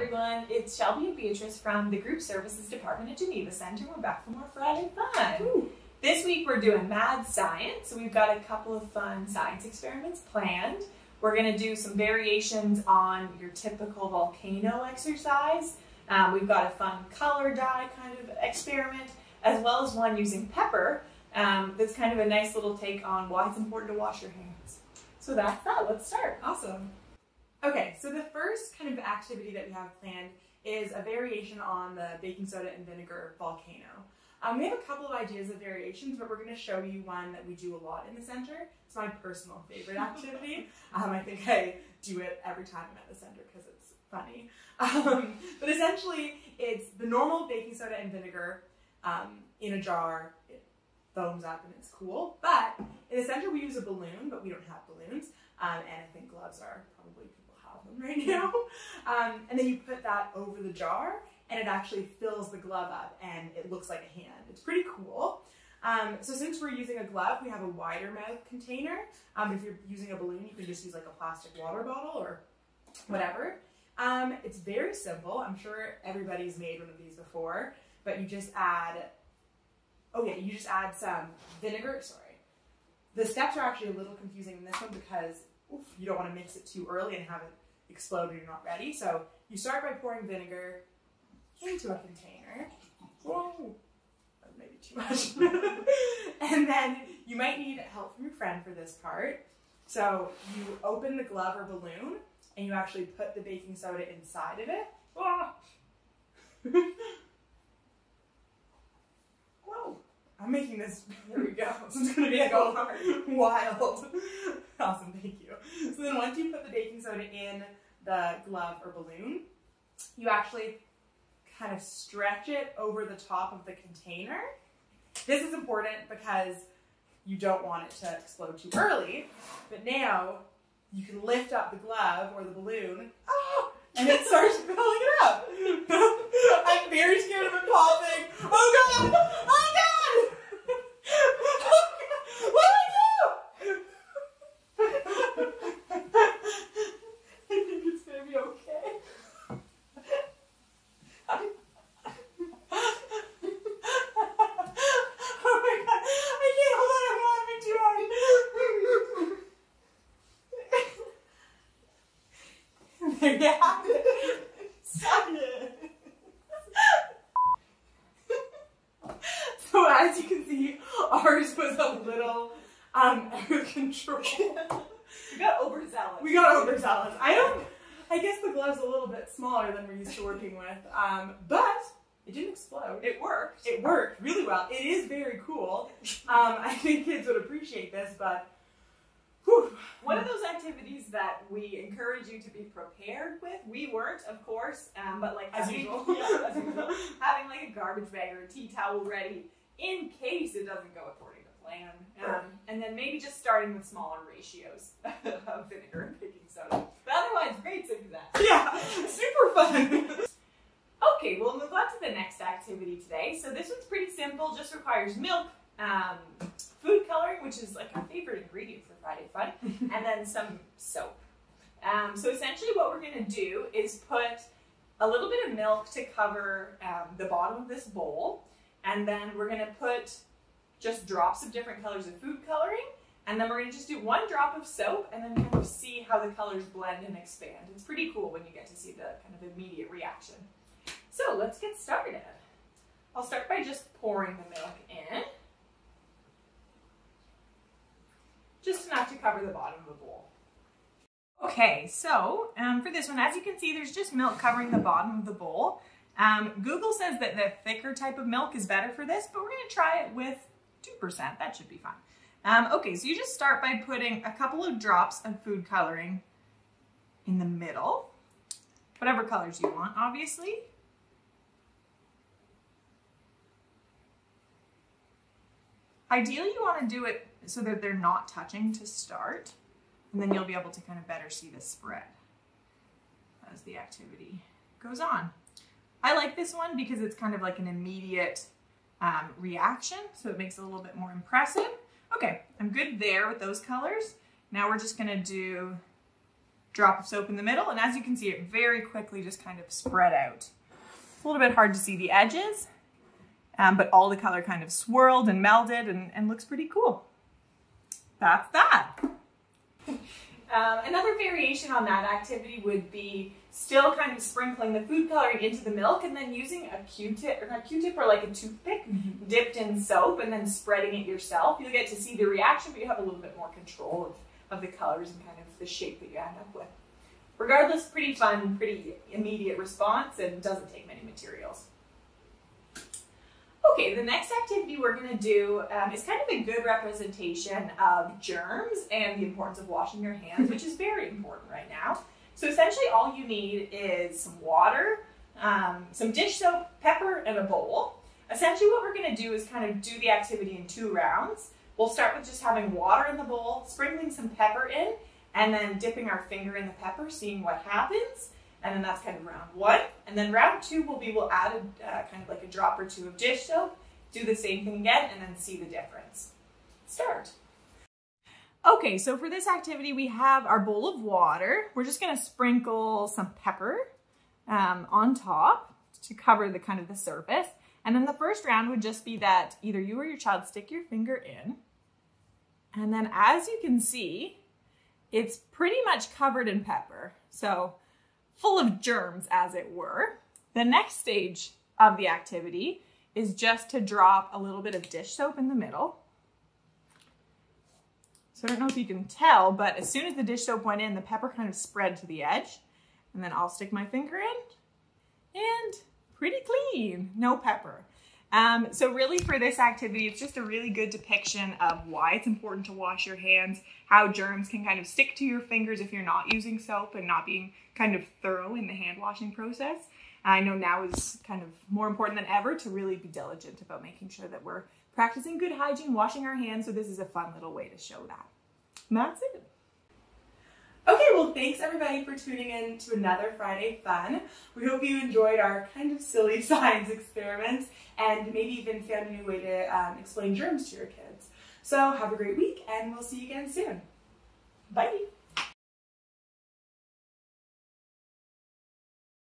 everyone, it's Shelby and Beatrice from the Group Services Department at Geneva Center. We're back for more Friday fun. Ooh. This week we're doing mad science, so we've got a couple of fun science experiments planned. We're going to do some variations on your typical volcano exercise. We've got a fun color dye kind of experiment, as well as one using pepper. That's kind of a nice little take on why it's important to wash your hands. So that's that. Let's start. Awesome. Okay, so the first kind of activity that we have planned is a variation on the baking soda and vinegar volcano. We have a couple of ideas of variations, but we're going to show you one that we do a lot in the center. It's my personal favorite activity. I think I do it every time I'm at the center because it's funny. But essentially, it's the normal baking soda and vinegar in a jar. It foams up and it's cool. But in the center, we use a balloon, but we don't have balloons. And I think gloves are probably people have them right now. And then you put that over the jar, and it actually fills the glove up, and it looks like a hand. It's pretty cool. So since we're using a glove, we have a wider mouth container. If you're using a balloon, you can just use like a plastic water bottle or whatever. It's very simple. I'm sure everybody's made one of these before, but you just add, you just add some vinegar, sorry. The steps are actually a little confusing in this one because you don't want to mix it too early and have it explode when you're not ready. So you start by pouring vinegar into a container. Whoa, that may be too much. And then you might need help from your friend for this part. So you open the glove or balloon and you actually put the baking soda inside of it. Whoa. I'm making this, there we go. This is going to be wild. Awesome, thank you. So then once you put the baking soda in the glove or balloon, you actually kind of stretch it over the top of the container. This is important because you don't want it to explode too early, but now you can lift up the glove or the balloon, and it starts filling it up. I'm very scared of it popping. Oh God! Oh God! What do I do? I think it's gonna be okay. Oh my God! I can't hold on. I'm laughing too hard. There you have it. Suck it. So as you can see, ours was a little out of control. We got overzealous. I guess the glove's a little bit smaller than we're used to working with, but it didn't explode. It worked. It worked really well. It is very cool. I think kids would appreciate this, but whew. One of those activities that we encourage you to be prepared with. We weren't, of course, but like as usual. Yeah, as usual. Having like a garbage bag or a tea towel ready in case it doesn't go according to plan. And then maybe just starting with smaller ratios of vinegar and baking soda. But otherwise, great success. Yeah, super fun. Okay, we'll move on to the next activity today. So this one's pretty simple, just requires milk, food coloring, which is like our favorite ingredient for Friday Fun, and then some soap. So essentially what we're going to do is put a little bit of milk to cover the bottom of this bowl, and then we're going to put just drops of different colors of food coloring, and then we're going to just do one drop of soap and then kind of see how the colors blend and expand. It's pretty cool when you get to see the kind of immediate reaction. So let's get started. I'll start by just pouring the milk in. Just enough to cover the bottom of the bowl. Okay, so for this one, as you can see, there's just milk covering the bottom of the bowl. Google says that the thicker type of milk is better for this, but we're going to try it with 2%. That should be fine. Okay, so you just start by putting a couple of drops of food coloring in the middle. Whatever colors you want, obviously. Ideally, you want to do it so that they're not touching to start, and then you'll be able to kind of better see the spread as the activity goes on. I like this one because it's kind of like an immediate reaction, so it makes it a little bit more impressive. Okay, I'm good there with those colors. Now we're just gonna do drop of soap in the middle, and as you can see, it very quickly just kind of spread out. It's a little bit hard to see the edges, but all the color kind of swirled and melded and looks pretty cool. That's that. Another variation on that activity would be still kind of sprinkling the food coloring into the milk and then using a Q-tip, or not Q-tip, or like a toothpick dipped in soap and then spreading it yourself. You'll get to see the reaction, but you have a little bit more control of the colors and kind of the shape that you end up with. Regardless, pretty fun, pretty immediate response, and doesn't take many materials. Okay, the next activity we're going to do is kind of a good representation of germs and the importance of washing your hands, which is very important right now. So essentially all you need is some water, some dish soap, pepper, and a bowl. Essentially what we're going to do is kind of do the activity in 2 rounds. We'll start with just having water in the bowl, sprinkling some pepper in, and then dipping our finger in the pepper, seeing what happens. And then that's kind of round 1. And then round 2 we'll add kind of like a drop or 2 of dish soap, do the same thing again, and then see the difference. Start. Okay, so for this activity, we have our bowl of water. We're just gonna sprinkle some pepper on top to cover the kind of the surface. And then the first round would just be that either you or your child stick your finger in. And then as you can see, it's pretty much covered in pepper. So full of germs, as it were. The next stage of the activity is just to drop a little bit of dish soap in the middle. So I don't know if you can tell, but as soon as the dish soap went in, the pepper kind of spread to the edge. And then I'll stick my finger in, and pretty clean, no pepper. So really for this activity, it's just a really good depiction of why it's important to wash your hands, how germs can kind of stick to your fingers if you're not using soap and not being kind of thorough in the hand washing process. I know now is kind of more important than ever to really be diligent about making sure that we're practicing good hygiene, washing our hands, so this is a fun little way to show that. And that's it. Okay, well thanks everybody for tuning in to another Friday Fun. We hope you enjoyed our kind of silly science experiments and maybe even found a new way to explain germs to your kids. So have a great week and we'll see you again soon. Bye!